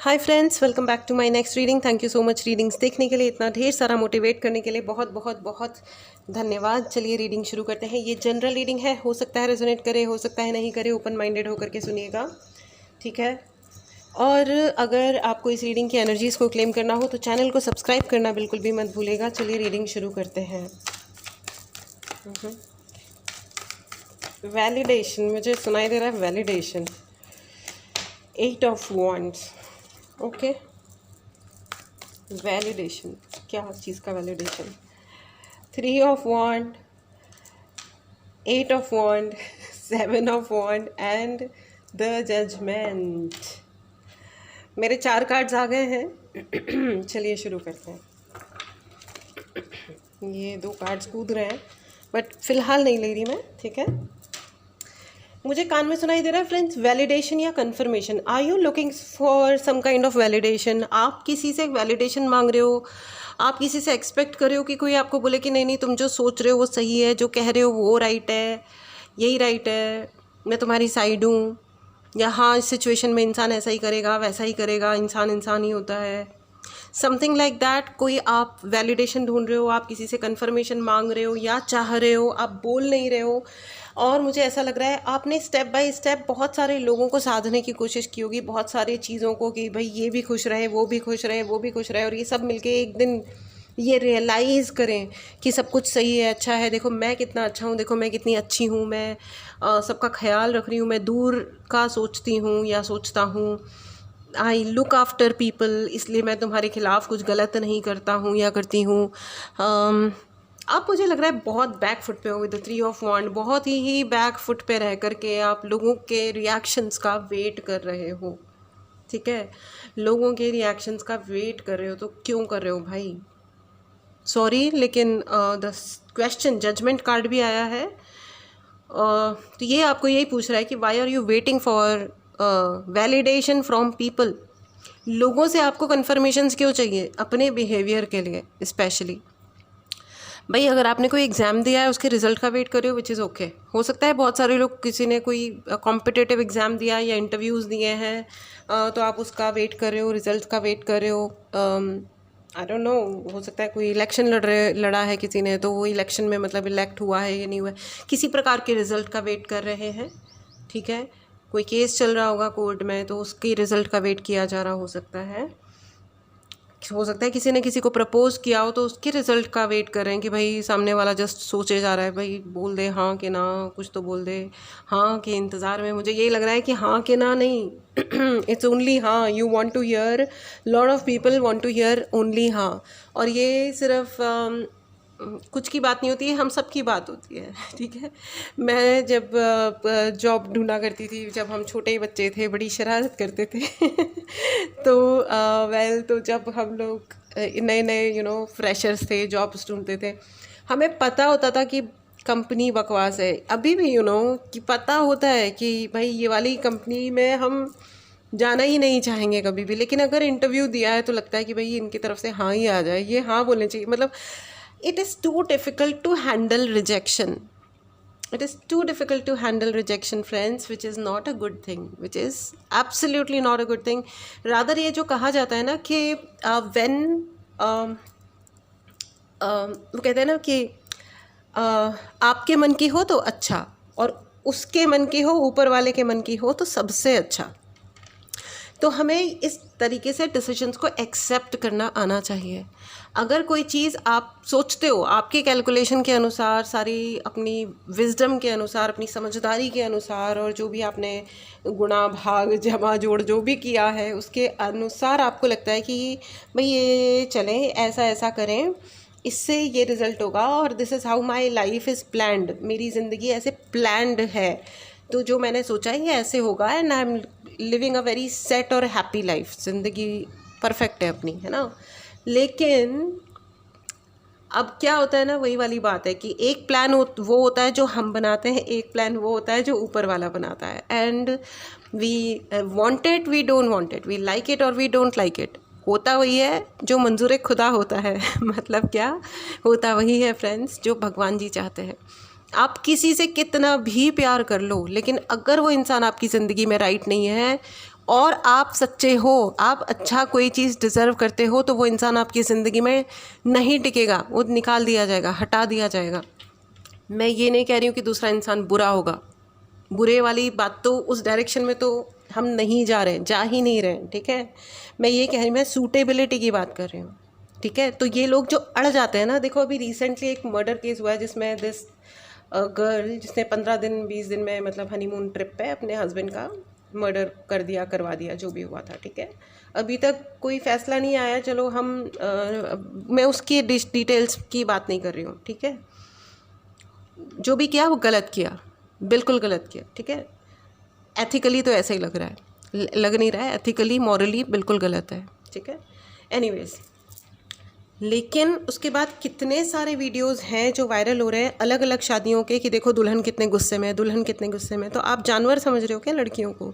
Hi friends, welcome back to my next reading. Thank you so much readings देखने के लिए, इतना ढेर सारा मोटिवेट करने के लिए बहुत बहुत बहुत धन्यवाद। चलिए रीडिंग शुरू करते हैं। ये जनरल रीडिंग है, हो सकता है रेजोनेट करे, हो सकता है नहीं करे, ओपन माइंडेड होकर के सुनिएगा, ठीक है। और अगर आपको इस रीडिंग की एनर्जीज़ को क्लेम करना हो तो चैनल को सब्सक्राइब करना बिल्कुल भी मत भूलेगा। चलिए रीडिंग शुरू करते हैं। वैलिडेशन, मुझे सुनाई दे रहा है validation. 8 of wands, okay. Validation, क्या चीज़ का validation? 3 of wand, 8 of wand, 7 of wand and the judgement. मेरे 4 कार्ड्स आ गए हैं। चलिए शुरू करते हैं। ये 2 कार्ड्स कूद रहे हैं बट फिलहाल नहीं ले रही मैं, ठीक है। मुझे कान में सुनाई दे रहा है फ्रेंड्स, वैलिडेशन या confirmation. Are you looking for some kind of validation? आप किसी से वैलिडेशन मांग रहे हो, आप किसी से एक्सपेक्ट कर रहे हो कि कोई आपको बोले कि नहीं नहीं तुम जो सोच रहे हो वो सही है, जो कह रहे हो वो राइट है, यही राइट है, मैं तुम्हारी साइड हूँ, या हाँ इस सिचुएशन में इंसान ऐसा ही करेगा वैसा ही करेगा, इंसान इंसान ही होता है, समथिंग लाइक दैट। कोई आप वैलिडेशन ढूंढ रहे हो, आप किसी से कंफर्मेशन मांग रहे हो या चाह रहे हो, आप बोल नहीं रहे हो। और मुझे ऐसा लग रहा है आपने स्टेप बाय स्टेप बहुत सारे लोगों को साधने की कोशिश की होगी, बहुत सारी चीज़ों को, कि भाई ये भी खुश रहे, वो भी खुश रहे, वो भी खुश रहे, और ये सब मिलके एक दिन ये रियलाइज़ करें कि सब कुछ सही है, अच्छा है, देखो मैं कितना अच्छा हूँ, देखो मैं कितनी अच्छी हूँ, मैं सबका ख्याल रख रही हूँ, मैं दूर का सोचती हूँ या सोचता हूँ, आई लुक आफ्टर पीपल, इसलिए मैं तुम्हारे खिलाफ कुछ गलत नहीं करता हूँ या करती हूँ। आप, मुझे लग रहा है बहुत बैक फुट पे हो विद द 3 ऑफ वॉन्ड। बहुत ही बैक फुट पे रह करके आप लोगों के रिएक्शंस का वेट कर रहे हो, ठीक है। लोगों के रिएक्शंस का वेट कर रहे हो तो क्यों कर रहे हो भाई? सॉरी, लेकिन द क्वेश्चन जजमेंट कार्ड भी आया है, तो ये आपको यही पूछ रहा है कि why are you waiting for validation from people. लोगों से आपको कन्फर्मेशंस क्यों चाहिए अपने बिहेवियर के लिए स्पेशली? भाई अगर आपने कोई एग्ज़ाम दिया है उसके रिज़ल्ट का वेट कर रहे हो, विच इज़ ओके। हो सकता है बहुत सारे लोग, किसी ने कोई कॉम्पिटिटिव एग्ज़ाम दिया या इंटरव्यूज़ दिए हैं, तो आप उसका वेट कर रहे हो, रिज़ल्ट का वेट कर रहे हो। आई डोंट नो, हो सकता है कोई इलेक्शन लड़ा है किसी ने, तो वो इलेक्शन में मतलब इलेक्ट हुआ है या नहीं हुआ है, किसी प्रकार के रिज़ल्ट का वेट कर रहे हैं, ठीक है। कोई केस चल रहा होगा कोर्ट में तो उसकी रिज़ल्ट का वेट किया जा रहा हो सकता है। हो सकता है किसी ने किसी को प्रपोज किया हो तो उसके रिज़ल्ट का वेट कर रहे हैं कि भाई सामने वाला जस्ट सोचे जा रहा है, भाई बोल दे हाँ कि ना, कुछ तो बोल दे, हाँ के इंतज़ार में। मुझे यही लग रहा है कि हाँ के ना नहीं, इट्स ओनली हाँ। You want to hear, lot of people want to hear only हाँ। और ये सिर्फ कुछ की बात नहीं होती है, हम सब की बात होती है, ठीक है। मैं जब जॉब ढूंढा करती थी, जब हम छोटे बच्चे थे, बड़ी शरारत करते थे तो तो जब हम लोग नए नए फ्रेशर्स थे, जॉब्स ढूंढते थे, हमें पता होता था कि कंपनी बकवास है। अभी भी कि पता होता है कि भाई ये वाली कंपनी में हम जाना ही नहीं चाहेंगे कभी भी, लेकिन अगर इंटरव्यू दिया है तो लगता है कि भाई इनकी तरफ से हाँ ही आ जाए, ये हाँ बोलने चाहिए। मतलब it is too difficult to handle rejection. It is too difficult to handle rejection, friends, which is not a good thing, which is absolutely not a good thing. Rather ये जो कहा जाता है ना कि when वो कहते हैं ना कि आपके मन की हो तो अच्छा, और उसके मन की हो, ऊपर वाले के मन की हो तो सबसे अच्छा। तो हमें इस तरीके से डिसीजंस को एक्सेप्ट करना आना चाहिए। अगर कोई चीज़ आप सोचते हो आपके कैलकुलेशन के अनुसार, सारी अपनी विजडम के अनुसार, अपनी समझदारी के अनुसार, और जो भी आपने गुणा भाग जमा जोड़ जो भी किया है उसके अनुसार आपको लगता है कि भाई ये चलें, ऐसा ऐसा करें, इससे ये रिज़ल्ट होगा, और this is how my life is planned, मेरी ज़िंदगी ऐसे प्लान्ड है, तो जो मैंने सोचा है ये ऐसे होगा, and I M living a very set और हैप्पी लाइफ, ज़िंदगी परफेक्ट है अपनी, है ना। लेकिन अब क्या होता है ना, वही वाली बात है कि एक प्लान वो होता है जो हम बनाते हैं, एक प्लान वो होता है जो ऊपर वाला बनाता है, and we want it, we don't want it, we like it और वी डोंट लाइक इट। होता वही है जो मंजूर खुदा होता है मतलब क्या होता वही है फ्रेंड्स जो भगवान जी चाहते हैं। आप किसी से कितना भी प्यार कर लो, लेकिन अगर वो इंसान आपकी ज़िंदगी में राइट नहीं है, और आप सच्चे हो, आप अच्छा कोई चीज़ डिज़र्व करते हो, तो वो इंसान आपकी ज़िंदगी में नहीं टिकेगा, वो निकाल दिया जाएगा, हटा दिया जाएगा। मैं ये नहीं कह रही हूँ कि दूसरा इंसान बुरा होगा, बुरे वाली बात तो उस डायरेक्शन में तो हम नहीं जा रहे, जा ही नहीं रहे, ठीक है। मैं ये कह रही हूँ, मैं सूटेबिलिटी की बात कर रही हूँ, ठीक है। तो ये लोग जो अड़ जाते हैं ना, देखो अभी रिसेंटली एक मर्डर केस हुआ है जिसमें दिस गर्ल जिसने 15 दिन 20 दिन में मतलब हनीमून ट्रिप पे अपने हस्बैंड का मर्डर कर दिया, करवा दिया, जो भी हुआ था, ठीक है। अभी तक कोई फैसला नहीं आया, चलो मैं उसकी डिटेल्स की बात नहीं कर रही हूँ, ठीक है। जो भी किया वो गलत किया, बिल्कुल गलत किया, ठीक है। एथिकली तो ऐसा ही लग रहा है, लग नहीं रहा है, एथिकली मॉरली बिल्कुल गलत है, ठीक है। एनीवेज, लेकिन उसके बाद कितने सारे वीडियोस हैं जो वायरल हो रहे हैं अलग अलग शादियों के, कि देखो दुल्हन कितने गुस्से में है, दुल्हन कितने गुस्से में। तो आप जानवर समझ रहे हो क्या लड़कियों को?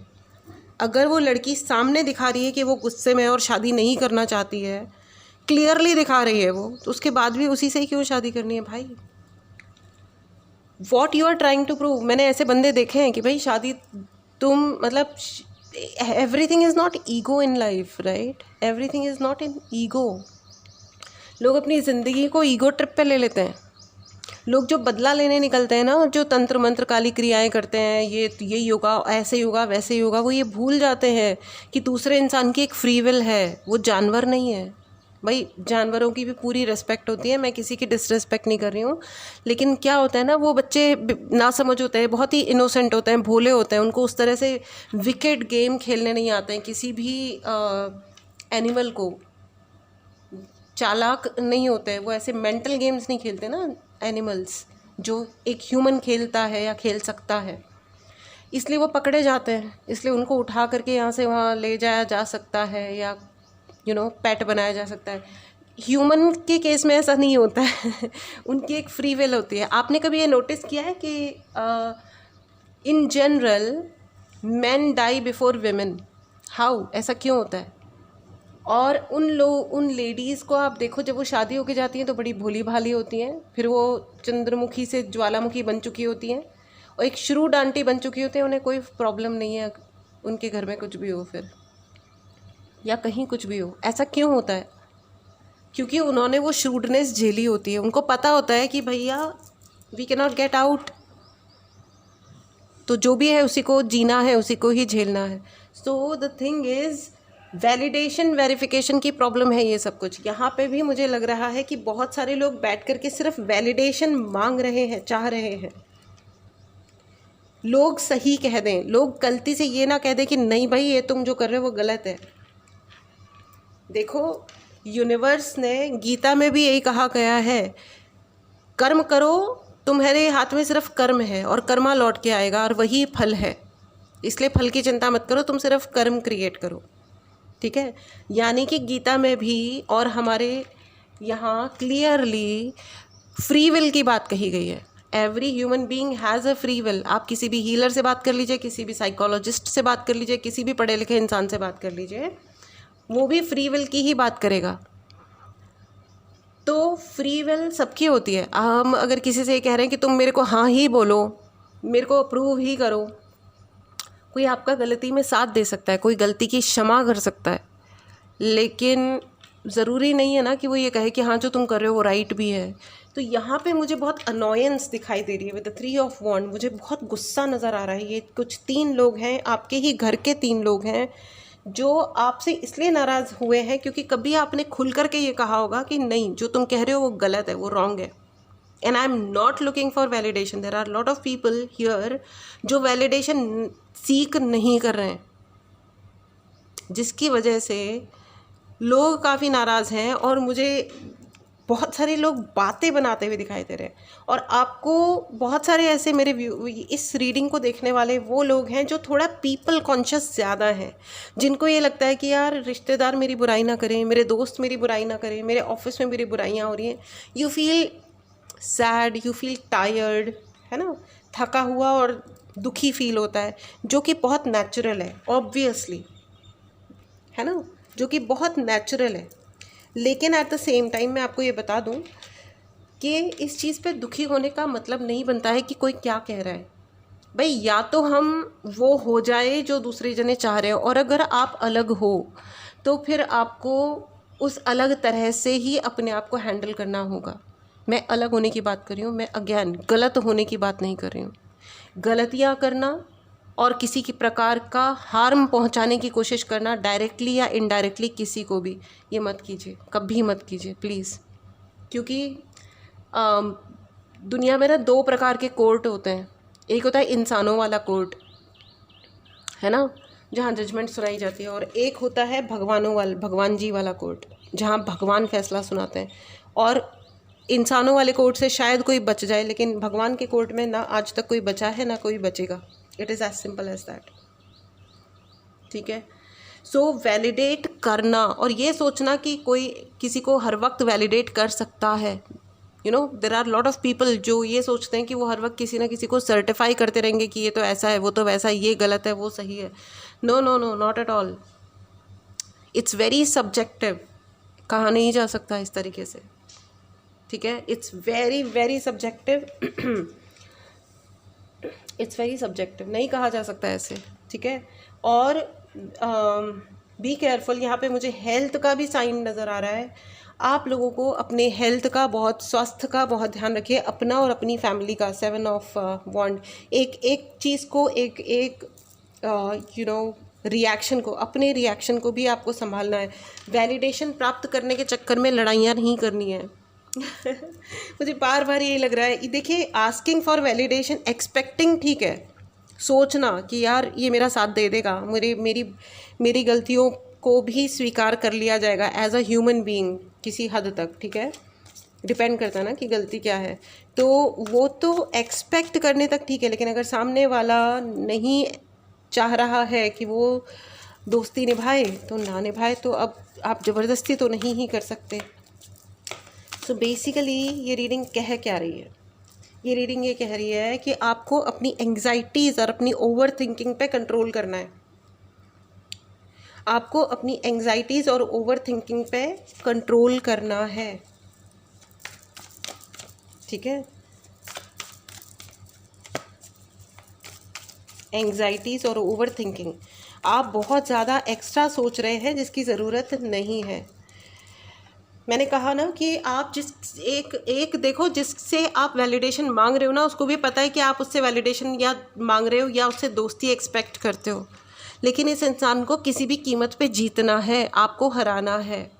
अगर वो लड़की सामने दिखा रही है कि वो गुस्से में है और शादी नहीं करना चाहती है, क्लियरली दिखा रही है वो, तो उसके बाद भी उसी से ही क्यों शादी करनी है भाई? What you are trying to prove? मैंने ऐसे बंदे देखे हैं कि भाई शादी तुम मतलब everything is not ego in life, right? Everything is not in ego. लोग अपनी ज़िंदगी को ईगो ट्रिप पे ले लेते हैं। लोग जो बदला लेने निकलते हैं ना, जो तंत्र मंत्र काली क्रियाएं करते हैं, ये योगा ऐसे ही होगा वैसे ही होगा, वो ये भूल जाते हैं कि दूसरे इंसान की एक फ्री विल है, वो जानवर नहीं है। भाई जानवरों की भी पूरी रिस्पेक्ट होती है, मैं किसी की डिसरिस्पेक्ट नहीं कर रही हूँ, लेकिन क्या होता है ना, वो बच्चे ना समझ होते हैं, बहुत ही इनोसेंट होते हैं, भोले होते हैं, उनको उस तरह से विकेड गेम खेलने नहीं आते हैं। किसी भी एनिमल को चालाक नहीं होते हैं, वो ऐसे मेंटल गेम्स नहीं खेलते ना एनिमल्स, जो एक ह्यूमन खेलता है या खेल सकता है। इसलिए वो पकड़े जाते हैं, इसलिए उनको उठा करके यहाँ से वहाँ ले जाया जा सकता है, या पेट बनाया जा सकता है। ह्यूमन के केस में ऐसा नहीं होता है उनकी एक फ्री विल होती है। आपने कभी ये नोटिस किया है कि in general men die before women? How? ऐसा क्यों होता है? और उन लेडीज़ को आप देखो, जब वो शादी होके जाती हैं तो बड़ी भोली भाली होती हैं, फिर वो चंद्रमुखी से ज्वालामुखी बन चुकी होती हैं और एक श्रूड आंटी बन चुकी होती हैं। उन्हें कोई प्रॉब्लम नहीं है उनके घर में कुछ भी हो फिर, या कहीं कुछ भी हो। ऐसा क्यों होता है? क्योंकि उन्होंने वो श्रूडनेस झेली होती है, उनको पता होता है कि भैया we can not get out, तो जो भी है उसी को जीना है, उसी को ही झेलना है। So the thing is, validation verification की प्रॉब्लम है ये सब कुछ। यहाँ पे भी मुझे लग रहा है कि बहुत सारे लोग बैठ करके सिर्फ वैलिडेशन मांग रहे हैं, चाह रहे हैं। लोग सही कह दें, लोग गलती से ये ना कह दें कि नहीं भाई ये तुम जो कर रहे हो वो गलत है। देखो यूनिवर्स ने, गीता में भी यही कहा गया है, कर्म करो, तुम्हारे हाथ में सिर्फ कर्म है और कर्मा लौट के आएगा और वही फल है। इसलिए फल की चिंता मत करो, तुम सिर्फ कर्म क्रिएट करो, ठीक है। यानी कि गीता में भी और हमारे यहाँ क्लियरली फ्री विल की बात कही गई है। Every human being has a free will. आप किसी भी हीलर से बात कर लीजिए, किसी भी साइकोलॉजिस्ट से बात कर लीजिए, किसी भी पढ़े लिखे इंसान से बात कर लीजिए, वो भी फ्री विल की ही बात करेगा। तो फ्री विल सबकी होती है। हम अगर किसी से ये कह रहे हैं कि तुम मेरे को हाँ ही बोलो, मेरे को अप्रूव ही करो, कोई आपका गलती में साथ दे सकता है, कोई गलती की क्षमा कर सकता है, लेकिन ज़रूरी नहीं है ना कि वो ये कहे कि हाँ जो तुम कर रहे हो वो राइट भी है। तो यहाँ पे मुझे बहुत अनोयंस दिखाई दे रही है विद द 3 ऑफ वॉन्ड। मुझे बहुत गुस्सा नज़र आ रहा है। ये कुछ 3 लोग हैं, आपके ही घर के 3 लोग हैं, जो आपसे इसलिए नाराज़ हुए हैं क्योंकि कभी आपने खुल करके ये कहा होगा कि नहीं जो तुम कह रहे हो वो गलत है, वो रॉन्ग है। And I am not looking for validation. There are lot of people here जो वैलिडेशन सीख नहीं कर रहे हैं, जिसकी वजह से लोग काफ़ी नाराज़ हैं और मुझे बहुत सारे लोग बातें बनाते हुए दिखाई दे रहे हैं। और आपको बहुत सारे ऐसे मेरे इस रीडिंग को देखने वाले वो लोग हैं जो थोड़ा पीपल कॉन्शियस ज़्यादा हैं, जिनको ये लगता है कि यार रिश्तेदार मेरी बुराई ना करें, मेरे दोस्त मेरी बुराई ना करें, मेरे ऑफिस में मेरी बुराइयाँ हो रही हैं। You feel sad, you feel tired, है ना, थका हुआ और दुखी फील होता है, जो कि बहुत नेचुरल है, ऑब्वियसली, है ना, जो कि बहुत नेचुरल है। लेकिन एट द सेम टाइम मैं आपको ये बता दूं कि इस चीज़ पे दुखी होने का मतलब नहीं बनता है कि कोई क्या कह रहा है। भाई या तो हम वो हो जाए जो दूसरे जने चाह रहे हो, और अगर आप अलग हो तो फिर आपको उस अलग तरह से ही अपने आप को हैंडल करना होगा। मैं अलग होने की बात कर रही हूँ, मैं अगेन गलत होने की बात नहीं कर रही हूँ। गलतियाँ करना और किसी की प्रकार का हार्म पहुँचाने की कोशिश करना डायरेक्टली या इनडायरेक्टली किसी को भी, ये मत कीजिए, कभी मत कीजिए प्लीज़। क्योंकि दुनिया में ना दो प्रकार के कोर्ट होते हैं। एक होता है इंसानों वाला कोर्ट, है ना, जहाँ जजमेंट सुनाई जाती है, और एक होता है भगवान जी वाला कोर्ट, जहाँ भगवान फैसला सुनाते हैं। और इंसानों वाले कोर्ट से शायद कोई बच जाए, लेकिन भगवान के कोर्ट में ना आज तक कोई बचा है ना कोई बचेगा। It is as simple as that. ठीक है। सो वैलिडेट करना और ये सोचना कि कोई किसी को हर वक्त वैलिडेट कर सकता है, you know there are lot of people जो ये सोचते हैं कि वो हर वक्त किसी ना किसी को सर्टिफाई करते रहेंगे कि ये तो ऐसा है, वो तो वैसा है, ये गलत है, वो सही है। No no no, not at all. It's very subjective, कहा नहीं जा सकता इस तरीके से। ठीक है, it's very very subjective. It's very subjective, नहीं कहा जा सकता ऐसे। ठीक है। और बी केयरफुल, यहाँ पे मुझे हेल्थ का भी साइन नज़र आ रहा है। आप लोगों को अपने हेल्थ का, बहुत स्वास्थ्य का बहुत ध्यान रखिए, अपना और अपनी फैमिली का। 7 ऑफ वॉन्ड, एक एक चीज़ को, एक एक यू नो रिएक्शन को, अपने रिएक्शन को भी आपको संभालना है। वैलिडेशन प्राप्त करने के चक्कर में लड़ाइयाँ नहीं करनी है। मुझे बार बार ये लग रहा है। देखिए, आस्किंग फॉर वैलिडेशन, एक्सपेक्टिंग, ठीक है, सोचना कि यार ये मेरा साथ दे देगा, मेरी गलतियों को भी स्वीकार कर लिया जाएगा एज अ ह्यूमन बीइंग किसी हद तक। ठीक है, डिपेंड करता है ना कि गलती क्या है, तो वो तो एक्सपेक्ट करने तक ठीक है। लेकिन अगर सामने वाला नहीं चाह रहा है कि वो दोस्ती निभाए तो ना निभाए, तो अब आप ज़बरदस्ती तो नहीं ही कर सकते। सो बेसिकली ये रीडिंग कह क्या रही है? ये रीडिंग ये कह रही है कि आपको अपनी एंग्जाइटीज़ और अपनी ओवर थिंकिंग पे कंट्रोल करना है। आपको अपनी एंग्जाइटीज़ और ओवर थिंकिंग पे कंट्रोल करना है। ठीक है, एंग्जाइटीज़ और ओवर थिंकिंग, आप बहुत ज़्यादा एक्स्ट्रा सोच रहे हैं जिसकी ज़रूरत नहीं है। मैंने कहा ना कि आप एक देखो, जिससे आप वैलिडेशन मांग रहे हो ना, उसको भी पता है कि आप उससे वैलिडेशन या मांग रहे हो या उससे दोस्ती एक्सपेक्ट करते हो, लेकिन इस इंसान को किसी भी कीमत पे जीतना है, आपको हराना है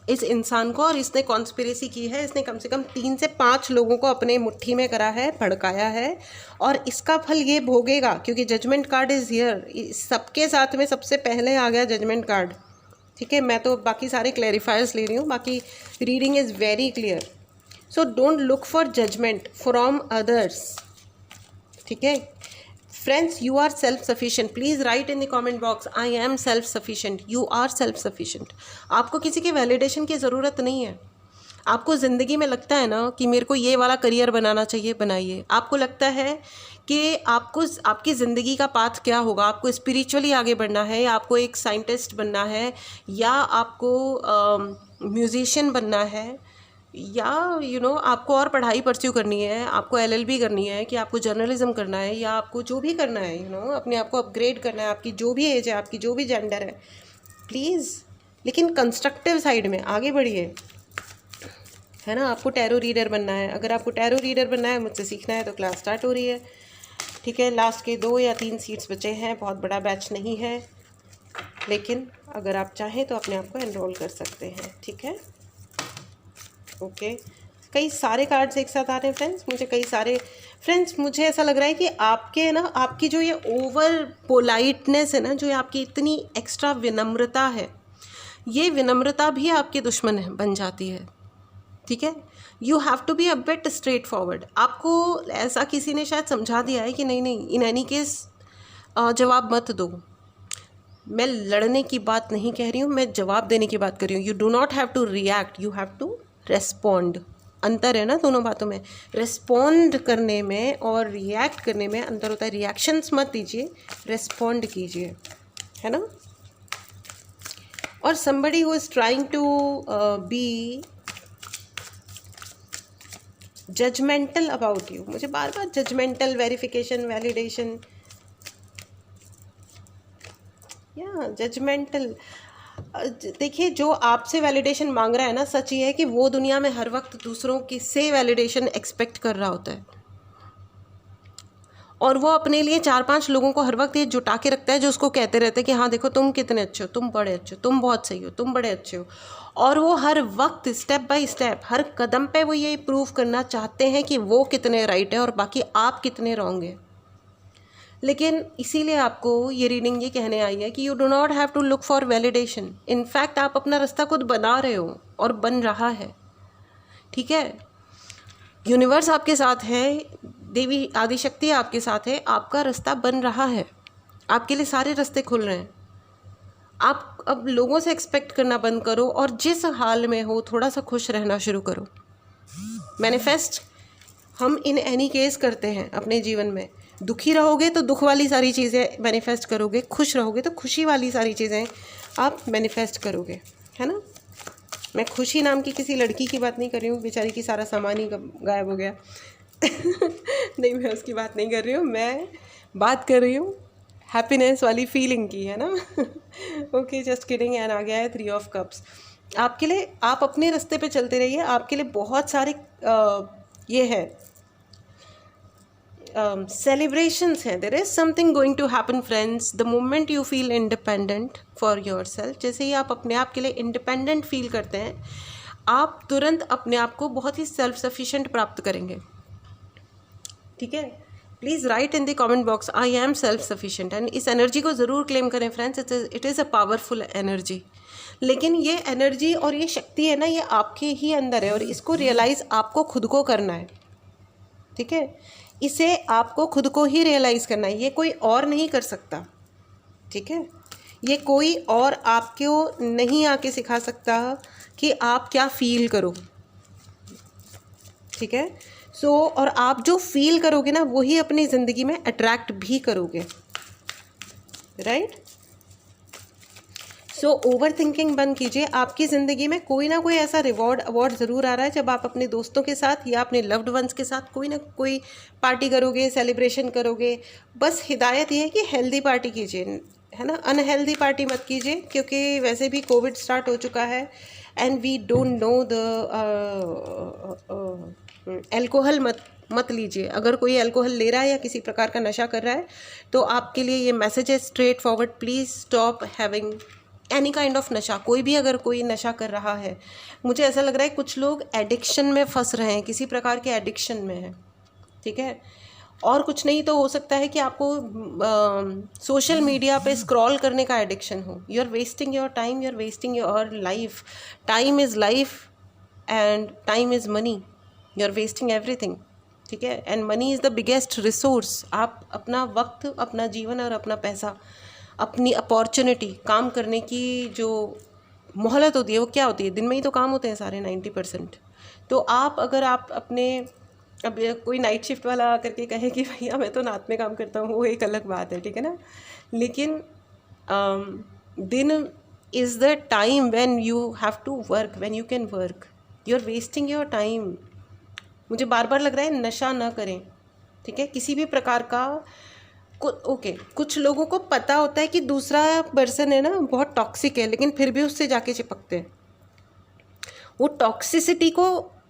इस इंसान को। और इसने कॉन्स्पिरेसी की है, इसने कम से कम 3 से 5 लोगों को अपने मुट्ठी में करा है, भड़काया है, और इसका फल ये भोगेगा, क्योंकि जजमेंट कार्ड इज़ हियर। सबके साथ में सबसे पहले आ गया जजमेंट कार्ड। ठीक है, मैं तो बाकी सारे क्लैरिफायर्स ले रही हूँ, बाकी reading is very clear. So don't look for judgement from others. ठीक है friends, you are self-sufficient. Please write in the comment box, I am self-sufficient. You are self-sufficient. आपको किसी के वैलिडेशन की ज़रूरत नहीं है। आपको ज़िंदगी में लगता है ना कि मेरे को ये वाला करियर बनाना चाहिए, बनाइए। आपको लगता है कि आपको आपकी ज़िंदगी का पाथ क्या होगा, आपको स्पिरिचुअली आगे बढ़ना है, या आपको एक साइंटिस्ट बनना है, या आपको म्यूज़िशियन बनना है, या आपको और पढ़ाई परस्यू करनी है, आपको LLB करनी है, कि आपको जर्नलिज्म करना है, या आपको जो भी करना है, अपने आप को अपग्रेड करना है, आपकी जो भी एज है, आपकी जो भी जेंडर है, प्लीज़, लेकिन कंस्ट्रक्टिव साइड में आगे बढ़िए, है ना। आपको टैरो रीडर बनना है, अगर आपको टैरो रीडर बनना है, मुझसे सीखना है, तो क्लास स्टार्ट हो रही है। ठीक है, लास्ट के 2 या 3 सीट्स बचे हैं, बहुत बड़ा बैच नहीं है, लेकिन अगर आप चाहें तो अपने आप को एनरोल कर सकते हैं। ठीक है, ओके। कई सारे कार्ड्स एक साथ आ रहे हैं फ्रेंड्स, मुझे ऐसा लग रहा है कि आपकी जो ये ओवर पोलाइटनेस है ना, जो आपकी इतनी एक्स्ट्रा विनम्रता है, ये विनम्रता भी आपकी दुश्मन बन जाती है। ठीक है, you have to be a bit straightforward. आपको ऐसा किसी ने शायद समझा दिया है कि नहीं, इन एनी केस जवाब मत दो। मैं लड़ने की बात नहीं कह रही हूँ, मैं जवाब देने की बात कर रही हूँ। You do not have to react, you have to respond. अंतर है ना दोनों बातों में। रेस्पॉन्ड करने में और रिएक्ट करने में अंतर होता है। रिएक्शंस मत दीजिए, रेस्पॉन्ड कीजिए, है ना। और somebody who is trying to be judgemental about you. मुझे बार बार जजमेंटल, वेरिफिकेशन, वैलिडेशन, या जजमेंटल। देखिए, जो आपसे वैलिडेशन मांग रहा है ना, सच ये है कि वो दुनिया में हर वक्त दूसरों की से वैलिडेशन एक्सपेक्ट कर रहा होता है, और वो अपने लिए 4-5 लोगों को हर वक्त ये जुटा के रखता है जो उसको कहते रहते हैं कि हाँ देखो तुम कितने अच्छे हो, तुम बड़े अच्छे हो, तुम बहुत सही हो, तुम बड़े अच्छे हो। और वो हर वक्त स्टेप बाय स्टेप, हर कदम पे वो ये प्रूव करना चाहते हैं कि वो कितने राइट है और बाकी आप कितने रॉन्ग है। लेकिन इसीलिए आपको ये रीडिंग ये कहने आई है कि you do not have to look for validation. In fact आप अपना रास्ता खुद बना रहे हो और बन रहा है, ठीक है। यूनिवर्स आपके साथ है, देवी आदिशक्ति आपके साथ है, आपका रास्ता बन रहा है, आपके लिए सारे रास्ते खुल रहे हैं। आप अब लोगों से एक्सपेक्ट करना बंद करो और जिस हाल में हो थोड़ा सा खुश रहना शुरू करो। मैनिफेस्ट हम इन एनी केस करते हैं अपने जीवन में। दुखी रहोगे तो दुख वाली सारी चीज़ें मैनिफेस्ट करोगे, खुश रहोगे तो खुशी वाली सारी चीज़ें आप मैनिफेस्ट करोगे, है ना। मैं खुशी नाम की किसी लड़की की बात नहीं कर रही हूँ, बेचारी की सारा सामान ही गायब हो गया नहीं, मैं उसकी बात नहीं कर रही हूँ, मैं बात कर रही हूँ हैप्पीनेस वाली फीलिंग की, है ना ओके, जस्ट किडिंग। एंड आ गया है 3 ऑफ कप्स आपके लिए। आप अपने रास्ते पे चलते रहिए, आपके लिए बहुत सारे ये है celebrations हैं। there is something going to happen friends the moment you feel independent for yourself। जैसे ही आप अपने आप के लिए इंडिपेंडेंट फील करते हैं, आप तुरंत अपने आप को बहुत ही सेल्फ सफिशिएंट प्राप्त करेंगे, ठीक है। Please write in the comment box I am self sufficient. And इस एनर्जी को ज़रूर क्लेम करें friends, it is a powerful energy. लेकिन ये एनर्जी और ये शक्ति है ना, ये आपके ही अंदर है और इसको रियलाइज़ आपको खुद को करना है, ठीक है। इसे आपको खुद को ही रियलाइज़ करना है, ये कोई और नहीं कर सकता, ठीक है। ये कोई और आपको नहीं आके सिखा सकता कि आप क्या फील करो, ठीक है। और आप जो फील करोगे ना, वही अपनी ज़िंदगी में अट्रैक्ट भी करोगे, राइट। ओवर थिंकिंग बंद कीजिए। आपकी ज़िंदगी में कोई ना कोई ऐसा रिवॉर्ड अवार्ड ज़रूर आ रहा है जब आप अपने दोस्तों के साथ या अपने लव्ड वंस के साथ कोई ना कोई पार्टी करोगे, सेलिब्रेशन करोगे। बस हिदायत ये है कि हेल्दी पार्टी कीजिए, है ना, अनहेल्दी पार्टी मत कीजिए, क्योंकि वैसे भी कोविड स्टार्ट हो चुका है and we don't know the alcohol मत लीजिए। अगर कोई एल्कोहल ले रहा है या किसी प्रकार का नशा कर रहा है तो आपके लिए ये मैसेज है straight forward, please stop having any kind of नशा। कोई भी अगर कोई नशा कर रहा है, मुझे ऐसा लग रहा है कुछ लोग एडिक्शन में फंस रहे हैं, किसी प्रकार के एडिक्शन में है, ठीक है। और कुछ नहीं तो हो सकता है कि आपको सोशल मीडिया पे स्क्रॉल करने का एडिक्शन हो। You are wasting your time, you are wasting your life. Time is life and time is money, you are wasting everything, ठीक है। And money is the biggest resource. आप अपना वक्त, अपना जीवन और अपना पैसा, अपनी अपॉर्चुनिटी, काम करने की जो मोहलत होती है वो क्या होती है, दिन में ही तो काम होते हैं सारे 90%। तो आप अगर आप अपने, अब कोई नाइट शिफ्ट वाला आकर के कहे कि भैया मैं तो रात में काम करता हूँ, वो एक अलग बात है, ठीक है ना। लेकिन दिन is the time when you have to work, when you can work. You are wasting your time. मुझे बार बार लग रहा है नशा ना करें, ठीक है, किसी भी प्रकार का। ओके, कुछ लोगों को पता होता है कि दूसरा पर्सन है ना बहुत टॉक्सिक है, लेकिन फिर भी उससे जाके चिपकते हैं। वो टॉक्सिसिटी को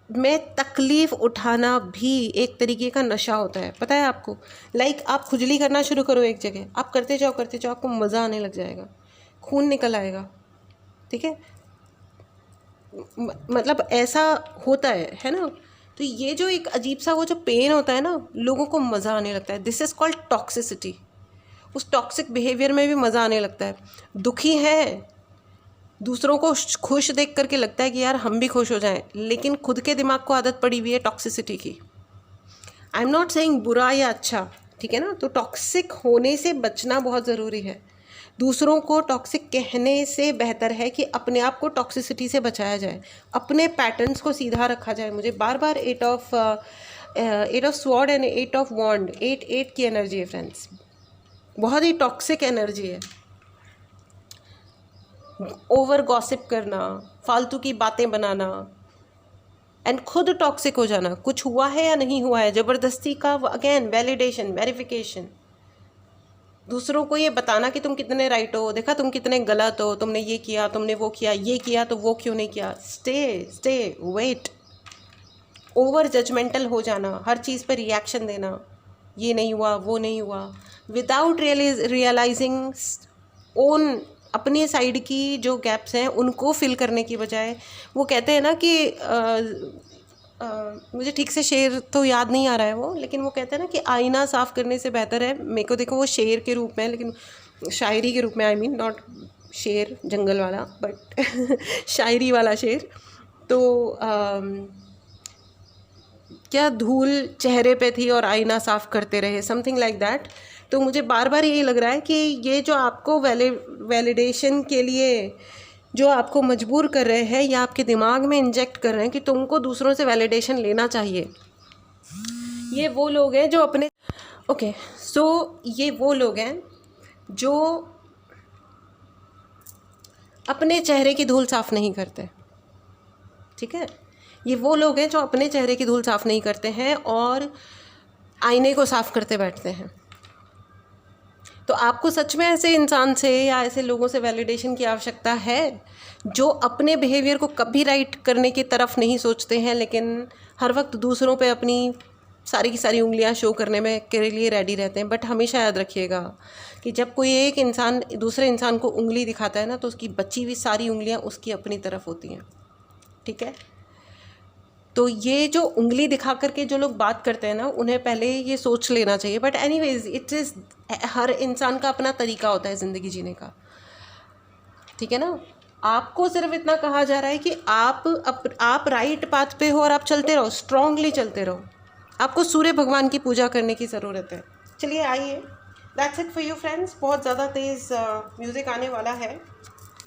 में तकलीफ़ उठाना भी एक तरीके का नशा होता है, पता है आपको। लाइक आप खुजली करना शुरू करो एक जगह, आप करते जाओ, आपको मज़ा आने लग जाएगा, खून निकल आएगा, ठीक है। मतलब ऐसा होता है ना। तो ये जो एक अजीब सा वो जो पेन होता है ना, लोगों को मज़ा आने लगता है। This is called toxicity. उस टॉक्सिक बिहेवियर में भी मज़ा आने लगता है। दुखी है, दूसरों को खुश देख करके लगता है कि यार हम भी खुश हो जाएं, लेकिन खुद के दिमाग को आदत पड़ी हुई है टॉक्सिसिटी की। आई एम नॉट सेइंग बुरा या अच्छा, ठीक है ना। तो टॉक्सिक होने से बचना बहुत ज़रूरी है। दूसरों को टॉक्सिक कहने से बेहतर है कि अपने आप को टॉक्सिसिटी से बचाया जाए, अपने पैटर्न्स को सीधा रखा जाए। मुझे बार बार 8 of sword and 8 of wand, 8 की एनर्जी है फ्रेंड्स। बहुत ही टॉक्सिक एनर्जी है। ओवर गॉसिप करना, फालतू की बातें बनाना, एंड खुद टॉक्सिक हो जाना, कुछ हुआ है या नहीं हुआ है, ज़बरदस्ती का अगेन वैलिडेशन, वेरिफिकेशन, दूसरों को ये बताना कि तुम कितने राइट हो, देखा तुम कितने गलत हो, तुमने ये किया, तुमने वो किया, ये किया तो वो क्यों नहीं किया। स्टे वेट, ओवर जजमेंटल हो जाना, हर चीज़ पर रिएक्शन देना, ये नहीं हुआ वो नहीं हुआ, विदाउट रियलाइजिंग ओन अपने साइड की जो गैप्स हैं उनको फिल करने की बजाय। वो कहते हैं ना कि मुझे ठीक से शेर तो याद नहीं आ रहा है वो, लेकिन वो कहते हैं ना कि आईना साफ़ करने से बेहतर है, मेरे को देखो वो शेर के रूप में, लेकिन शायरी के रूप में, आई मीन नॉट शेर जंगल वाला बट शायरी वाला शेर। तो क्या धूल चेहरे पे थी और आईना साफ़ करते रहे, समथिंग लाइक दैट। तो मुझे बार बार यही लग रहा है कि ये जो आपको वैलिडेशन के लिए जो आपको मजबूर कर रहे हैं या आपके दिमाग में इंजेक्ट कर रहे हैं कि तुमको दूसरों से वैलिडेशन लेना चाहिए, ये वो लोग हैं जो अपने ये वो लोग हैं जो अपने चेहरे की धूल साफ़ नहीं करते। ठीक है, ये वो लोग हैं जो अपने चेहरे की धूल साफ़ नहीं करते हैं और आईने को साफ़ करते बैठते हैं। तो आपको सच में ऐसे इंसान से या ऐसे लोगों से वैलिडेशन की आवश्यकता है जो अपने बिहेवियर को कभी राइट करने की तरफ नहीं सोचते हैं, लेकिन हर वक्त दूसरों पे अपनी सारी की सारी उंगलियां शो करने में के लिए रेडी रहते हैं। बट हमेशा याद रखिएगा कि जब कोई एक इंसान दूसरे इंसान को उंगली दिखाता है ना, तो उसकी बची हुई सारी उंगलियां उसकी अपनी तरफ होती हैं। ठीक है, तो ये जो उंगली दिखा करके जो लोग बात करते हैं ना, उन्हें पहले ये सोच लेना चाहिए। बट एनीवेज इट इज़, हर इंसान का अपना तरीका होता है ज़िंदगी जीने का। ठीक है ना, आपको सिर्फ इतना कहा जा रहा है कि आप राइट पाथ पे हो और आप चलते रहो, स्ट्रांगली चलते रहो। आपको सूर्य भगवान की पूजा करने की ज़रूरत है। चलिए आइए, that's it for you friends. बहुत ज़्यादा तेज़ म्यूज़िक आने वाला है।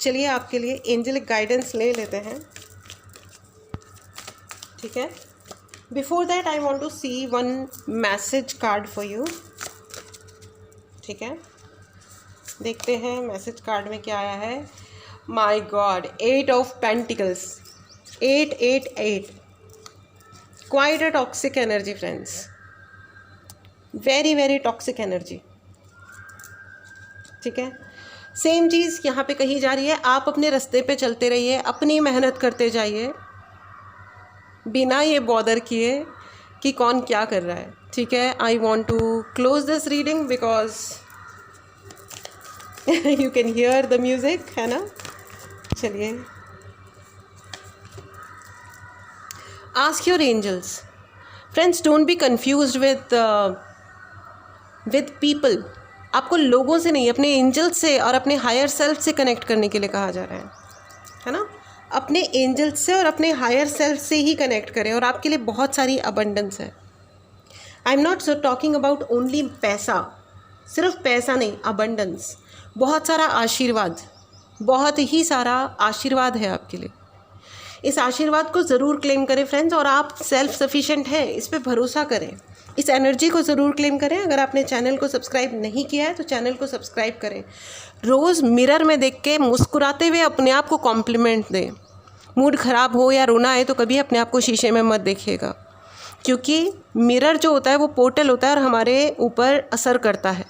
चलिए आपके लिए एंजेलिक गाइडेंस ले लेते हैं। ठीक है, before that I want to see one message card for you. ठीक है, देखते हैं मैसेज कार्ड में क्या आया है। My god, 8 of pentacles, 888, quite a toxic energy friends, very very toxic energy. ठीक है, सेम चीज़ यहाँ पे कही जा रही है। आप अपने रास्ते पे चलते रहिए, अपनी मेहनत करते जाइए बिना ये बॉदर किए कि कौन क्या कर रहा है। ठीक है, I want to close this reading because you can hear the music, है ना। चलिए, ask your angels friends, don't be confused with people. आपको लोगों से नहीं, अपने एंजल्स से और अपने हायर सेल्फ से कनेक्ट करने के लिए कहा जा रहा है ना। अपने एंजल्स से और अपने हायर सेल्फ से ही कनेक्ट करें और आपके लिए बहुत सारी अबंडेंस है। आई am not talking about only पैसा, सिर्फ पैसा नहीं, अबंडेंस, बहुत सारा आशीर्वाद, बहुत ही सारा आशीर्वाद है आपके लिए। इस आशीर्वाद को ज़रूर क्लेम करें फ्रेंड्स, और आप सेल्फ सफिशिएंट हैं, इस पर भरोसा करें, इस एनर्जी को ज़रूर क्लेम करें। अगर आपने चैनल को सब्सक्राइब नहीं किया है तो चैनल को सब्सक्राइब करें। रोज़ मिरर में देख के मुस्कुराते हुए अपने आप को कॉम्प्लीमेंट दें। मूड ख़राब हो या रोना आए तो कभी अपने आप को शीशे में मत देखिएगा, क्योंकि मिरर जो होता है वो पोर्टल होता है और हमारे ऊपर असर करता है।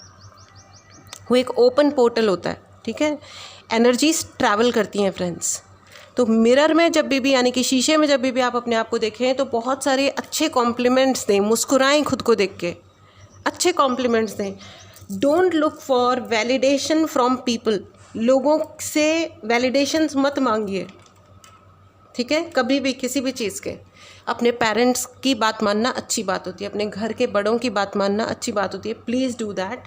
वो एक ओपन पोर्टल होता है। ठीक है, एनर्जीज ट्रैवल करती हैं फ्रेंड्स। तो मिरर में जब भी यानी कि शीशे में जब भी आप अपने आप को देखें तो बहुत सारे अच्छे कॉम्प्लीमेंट्स दें, मुस्कुराएं खुद को देख के, अच्छे कॉम्प्लीमेंट्स दें। Don't look for validation from people, लोगों से वैलिडेशंस मत मांगिए। ठीक है, कभी भी किसी भी चीज़ के। अपने पेरेंट्स की बात मानना अच्छी बात होती है, अपने घर के बड़ों की बात मानना अच्छी बात होती है, प्लीज़ डू दैट।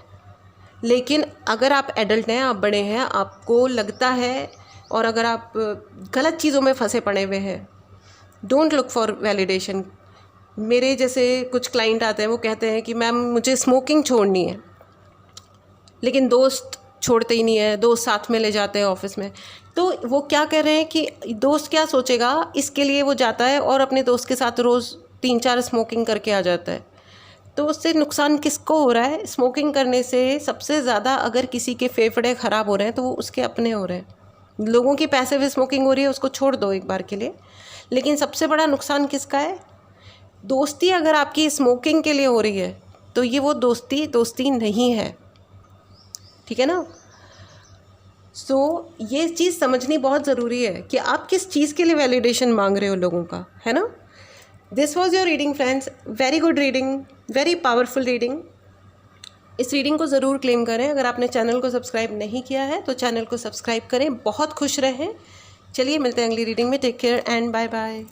लेकिन अगर आप एडल्ट हैं, आप बड़े हैं, आपको लगता है और अगर आप गलत चीज़ों में फंसे पड़े हुए हैं, डोंट लुक फॉर वैलिडेशन। मेरे जैसे कुछ क्लाइंट आते हैं, वो कहते हैं कि मैम मुझे स्मोकिंग छोड़नी है, लेकिन दोस्त छोड़ते ही नहीं है, दोस्त साथ में ले जाते हैं ऑफिस में। तो वो क्या कह रहे हैं कि दोस्त क्या सोचेगा, इसके लिए वो जाता है और अपने दोस्त के साथ रोज़ 3-4 स्मोकिंग करके आ जाता है। तो उससे नुकसान किसको हो रहा है? स्मोकिंग करने से सबसे ज़्यादा अगर किसी के फेफड़े ख़राब हो रहे हैं तो वो उसके अपने हो रहे हैं। लोगों की पैसिव स्मोकिंग हो रही है, उसको छोड़ दो एक बार के लिए, लेकिन सबसे बड़ा नुकसान किसका है? दोस्ती अगर आपकी स्मोकिंग के लिए हो रही है तो ये वो दोस्ती नहीं है, ठीक है ना। सो ये चीज़ समझनी बहुत ज़रूरी है कि आप किस चीज़ के लिए वैलिडेशन मांग रहे हो लोगों का, है ना। This was your reading friends, very good reading, very powerful reading. इस रीडिंग को ज़रूर क्लेम करें। अगर आपने चैनल को सब्सक्राइब नहीं किया है तो चैनल को सब्सक्राइब करें। बहुत खुश रहें। चलिए मिलते हैं अगली रीडिंग में। Take care and bye bye.